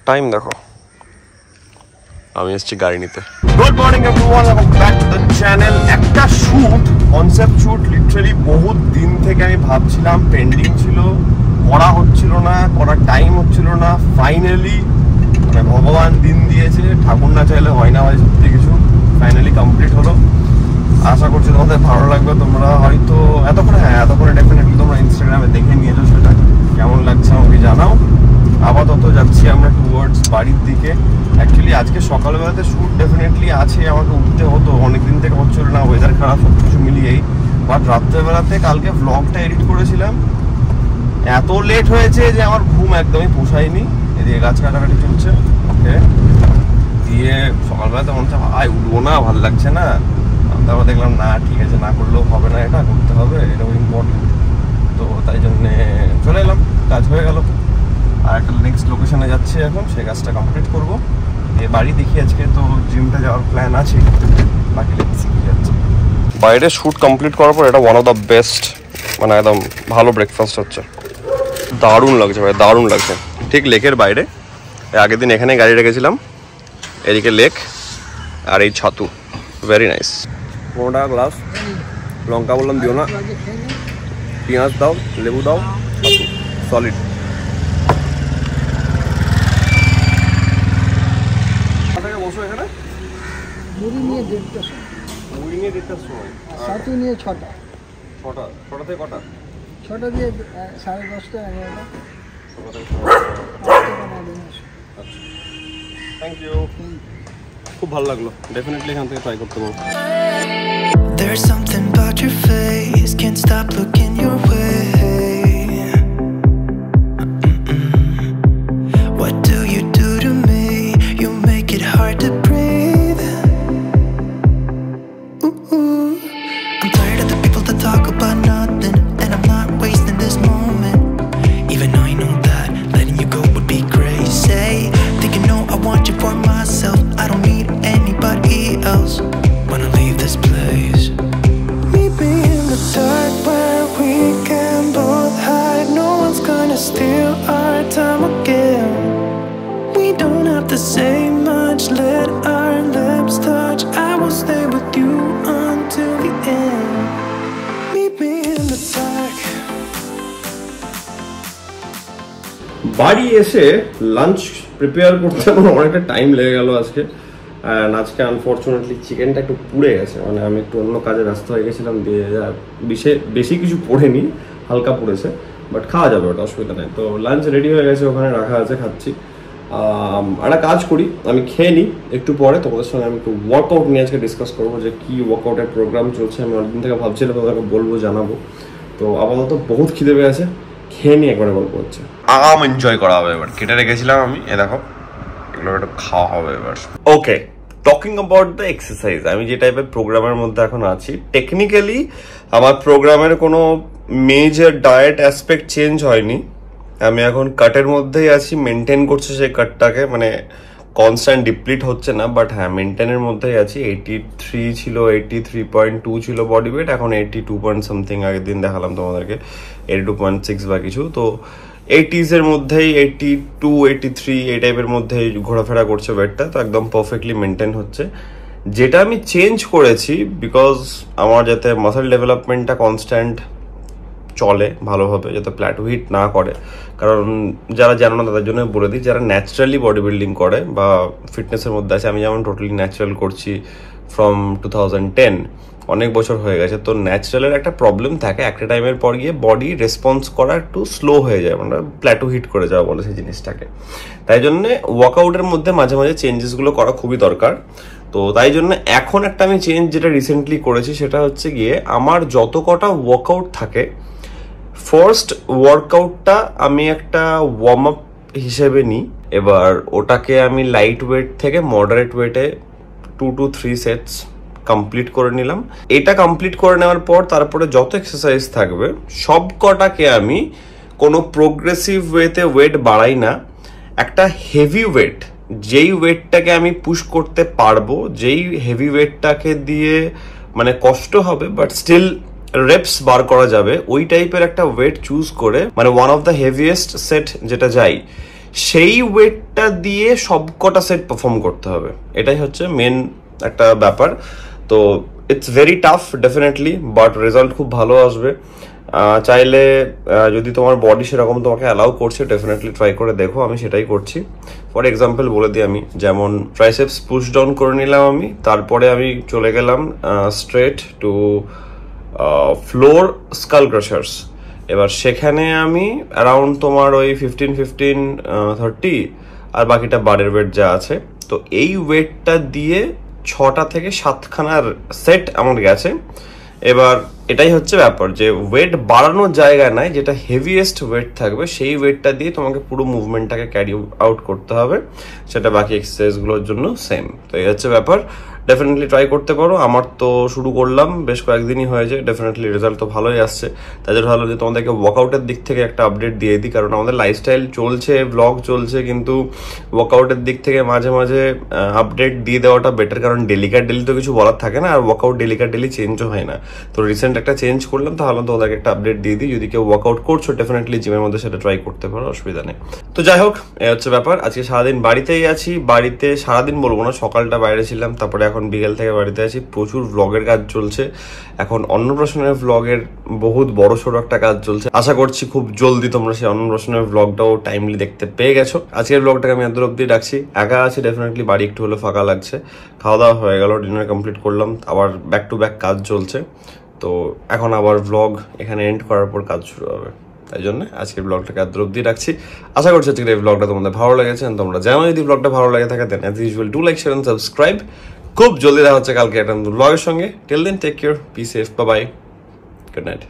Time দেখো, আমি এসেছি গাড়ি নিতে। Good morning everyone, welcome back to the channel. একটা শুট, কনসেপ্ট শুট, লিটারালি বহুত দিন থেকে আমি ভাবছিলাম, পেন্ডিং ছিল, করা হচ্ছিল না, করার টাইম হচ্ছিল না। ফাইনালি মানে ভগবান দিন দিয়েছে, ঠাকুর না চাইলে হয় না ভাই, সত্যি কিছু ফাইনালি কমপ্লিট হলো। আশা করছি তোমাদের ভালো লাগবে। তোমরা হয়তো এতক্ষণে ডেফিনেটলি তোমরা ইনস্টাগ্রামে দেখে নিয়েছো, সেটা কেমন লাগছে আমাকে জানাও। আপাতত যাচ্ছি আমরা টুয়ার্ডস বাড়ির দিকে। অ্যাকচুয়ালি আজকে সকালবেলাতে শ্যুট ডেফিনেটলি আছে, আমাকে উঠতে হতো, অনেকদিন থেকে হচ্ছিল না, ওয়েদার খারাপ, সব কিছু মিলিয়েই। বাট রাত্রেবেলাতে কালকে ভ্লগটা এডিট করেছিলাম, এত লেট হয়েছে যে আমার ঘুম একদমই পোষায়নি। এদিকে গাছ কাটাকাটি চলছে, ওকে দিয়ে সকালবেলাতে মনে হচ্ছে ভাই উঠবো না, ভালো লাগছে না। তারপর দেখলাম না, ঠিক আছে, না করলেও হবে না, এটা করতে হবে, এটাও ইম্পর্টেন্ট। তো তাই জন্যে চলে এলাম, কাজ হয়ে গেল। আর একটা নেক্সট লোকেশনে যাচ্ছি এখন, সেই কাজটা কমপ্লিট করবো। দিয়ে বাড়ি দেখি, আজকে তো জিমটা যাওয়ার প্ল্যান আছে, বাকি দেখছি কি যাচ্ছে। বাইরে শ্যুট কমপ্লিট করার পর এটা ওয়ান অফ দ্য বেস্ট, মানে একদম ভালো ব্রেকফাস্ট হচ্ছে। দারুণ লাগছে ভাই, দারুণ লাগছে। ঠিক লেকের বাইরে, আগের দিন এখানে গাড়ি রেখেছিলাম, এদিকে লেক আর এই ছাতু, ভেরি নাইস। 15 টাকা গ্লাস, লঙ্কা বললাম দিও না, পেঁয়াজ দাও, লেবু দাও, ছাতু সলিড। বসো এখানে, মুড়ি নিয়ে 1:30টার সময়, মুড়ি নিয়ে 1:30টার সময়, ছাতু নিয়ে 6টা। 6টা থেকে কটা? 6টা দিয়ে 10:30টা 11টা। আচ্ছা, থ্যাংক ইউ, খুব ভালো লাগলো। ডেফিনেটলি এখান থেকে ট্রাই করতে পারবো। There's something about your face, can't stop looking your way. What do you do to me? You make it hard to breathe. Ooh. I'm tired of the people that talk about nothing, and I'm not wasting this moment. Even though I know that letting you go would be crazy. Think you know I want you for myself, I don't need anybody else. Wanna leave this place. Meet me in the dark where we can both hide. No one's gonna steal our time again. We don't have to say much, let our lips touch. I will stay with you until the end. Meet me in the dark. বাড়ি এসে lunch prepare করতে আমার অনেকটা time লেগে গেল আজকে। And আজকে unfortunately চিকেনটা একটু পুড়ে গেছে, মানে আমি একটু অন্য কাজে ব্যস্ত হয়ে গেছিলাম, দিয়ে বেশি কিছু পড়েনি, হালকা পড়েছে, বাট খাওয়া যাবে, ওটা অসুবিধা নেই। তো লাঞ্চ রেডি হয়ে গেছে, ওখানে রাখা আছে, খাচ্ছি। একটা কাজ করি, আমি খেয়ে নিই, একটু পরে তোমাদের সঙ্গে আমি একটু ওয়ার্কআউট নিয়ে আজকে ডিসকাস করবো, যে কী ওয়ার্কআউটের প্রোগ্রাম চলছে। আমি অনেকদিন থেকে ভাবছিলাম, তোমাদেরকে বলবো, জানাবো। তো আপাতত বহুত খিদে পেয়ে আছে, খেয়ে নিয়ে একবারে গল্প হচ্ছে। এনজয় করা হবে এবার। কেটে রেখেছিলাম আমি, এ দেখো, এগুলো একটু খাওয়া হবে এবার। ওকে, টকিং অ্যাবাউট দ্য এক্সারসাইজ, আমি যে টাইপের প্রোগ্রামের মধ্যে এখন আছি, টেকনিক্যালি আমার প্রোগ্রামের কোনো মেজর ডায়েট অ্যাসপেক্ট চেঞ্জ হয়নি। আমি এখন কাটের মধ্যেই আছি, মেনটেন করছি সেই কাটটাকে, মানে কনস্ট্যান্ট ডিপ্লিট হচ্ছে না, বাট হ্যাঁ মেনটেনের মধ্যেই আছি। 83 ছিল, 83.2 ছিল বডি ওয়েট, এখন 82 পয়েন্ট সামথিং, আগের দিন দেখালাম তোমাদেরকে 82.6 বা কিছু। তো 80s এর মধ্যেই, 82, 83 এই টাইপের মধ্যেই ঘোরাফেরা করছে ওয়েটটা, তো একদম পারফেক্টলি মেনটেন হচ্ছে। যেটা আমি চেঞ্জ করেছি, বিকজ আমার যাতে মাসল ডেভেলপমেন্টটা কনস্ট্যান্ট চলে ভালোভাবে, যাতে প্ল্যাটো হিট না করে। কারণ যারা জানো না তাদের জন্য বলে দিই, যারা ন্যাচারালি বডি বিল্ডিং করে বা ফিটনেসের মধ্যে আছে, আমি যেমন টোটালি ন্যাচারাল করছি ফ্রম 2010, অনেক বছর হয়ে গেছে। তো ন্যাচারালের একটা প্রবলেম থাকে, একটা টাইমের পর গিয়ে বডি রেসপন্স করা একটু স্লো হয়ে যায়, মানে প্ল্যাটো হিট করে যাওয়া বলে সেই জিনিসটাকে। তাই জন্যে ওয়ার্কআউটের মধ্যে মাঝে মাঝে চেঞ্জেসগুলো করা খুবই দরকার। তো তাই জন্য এখন একটা আমি চেঞ্জ যেটা রিসেন্টলি করেছি, সেটা হচ্ছে গিয়ে আমার যত কটা ওয়ার্কআউট থাকে, ফার্স্ট ওয়ার্কআউটটা আমি একটা ওয়ার্ম আপ হিসেবে নিই। এবার ওটাকে আমি লাইট ওয়েট থেকে মডারেট ওয়েটে 2 to 3 সেটস কমপ্লিট করে নিলাম। এটা কমপ্লিট করে নেওয়ার পর তারপরে যত এক্সারসাইজ থাকবে সব কটাকে আমি কোনো প্রোগ্রেসিভ ওয়েতে ওয়েট বাড়াই না, একটা হেভি ওয়েট, যেই ওয়েটটাকে আমি পুশ করতে পারবো, যেই হেভি ওয়েটটাকে দিয়ে মানে কষ্ট হবে বাট স্টিল রেপস বার করা যাবে, ওই টাইপের একটা ওয়েট চুজ করে, মানে one of the heaviest set যেটা যাই সেই ওয়েটটা দিয়ে সবকটা সেট পারফর্ম করতে হবে, এটাই হচ্ছে মেন একটা ব্যাপার। তো it's very tough definitely, but result খুব ভালো আসবে। চাইলে যদি তোমার বডি সেরকম তোমাকে অ্যালাউ করছে ডেফিনেটলি ট্রাই করে দেখো, আমি সেটাই করছি। ফর এক্সাম্পল বলে দিই আমি, যেমন ট্রাইসেপস পুশ ডাউন করে নিলাম আমি, তারপরে আমি চলে গেলাম স্ট্রেট টু ফ্লোর স্কাল ক্রাশার্স। এবার সেখানে আমি অ্যারাউন্ড তোমার ওই 15-15-30 আর বাকিটা বারের ওয়েট যা আছে, তো এই ওয়েটটা দিয়ে 6টা থেকে 7খানার সেট আমার গেছে। এবার এটাই হচ্ছে ব্যাপার যে ওয়েট বাড়ানোর জায়গা নাই, যেটা হেভিয়েস্ট ওয়েট থাকবে সেই ওয়েটটা দিয়ে তোমাকে পুরো মুভমেন্টটাকে ক্যারি আউট করতে হবে, সেটা বাকি এক্সারসাইজগুলোর জন্য সেম। তো এই হচ্ছে ব্যাপার, ডেফিনেটলি ট্রাই করতে পারো। আমার তো শুরু করলাম বেশ কয়েকদিনই হয়েছে, ডেফিনেটলি রেজাল্ট তো ভালোই আসছে। তাদের ভালো যে তোমাদেরকে ওয়ার্কআউটের দিক থেকে একটা আপডেট দিয়ে দিই, কারণ আমাদের লাইফস্টাইল চলছে, ব্লগ চলছে, কিন্তু ওয়ার্কআউটের দিক থেকে মাঝে মাঝে আপডেট দিয়ে দেওয়াটা বেটার, কারণ ডেলিকার ডেলি তো কিছু বলার থাকে না, আর ওয়ার্কআউট ডেলিকার ডেলি চেঞ্জও হয় না। তো রিসেন্ট একটা চেঞ্জ করলাম, তাহলে তোমাদেরকে একটা আপডেট দিয়ে দিই। যদি কেউ ওয়ার্কআউট করছো ডেফিনেটলি জিমের মধ্যে সেটা ট্রাই করতে পারো, অসুবিধা নেই। তো যাই হোক, এই হচ্ছে ব্যাপার। আজকে সারাদিন বাড়িতেই আছি, বাড়িতে সারাদিন বলবো না, সকালটা বাইরে ছিলাম, তারপরে এখন বিকেল থেকে বাড়িতে আছি। প্রচুর ভ্লগের কাজ চলছে এখন, অন্নপ্রাশনের ভ্লগের বহুত বড় সড়ো একটা কাজ চলছে। আশা করছি খুব জলদি তোমরা সেই অন্নপ্রাশনের ভ্লগটাও টাইমলি দেখতে পেয়ে গেছো। আজকের ভ্লগটাকে আমি এত অব্দি রাখছি, একা আছি ডেফিনেটলি, বাড়ি একটু হলে ফাঁকা লাগছে। খাওয়া দাওয়া হয়ে গেল, ডিনার কমপ্লিট করলাম, আবার ব্যাক টু ব্যাক কাজ চলছে। তো এখন আবার ভ্লগ এখানে এন্ড করার পর কাজ শুরু হবে, তাই জন্য আজকের ব্লগটাকে এত অব্দি রাখছি। আশা করছি আজকের এই ব্লগটা তোমাদের ভালো লেগেছে। তোমরা যেমন যদি ব্লগটা ভালো লাগে থাকে then as usual do like, share and subscribe. খুব জলদি দেখা হচ্ছে কালকে একটা ব্লগের সঙ্গে। Till then take care, be safe, bye bye, good night.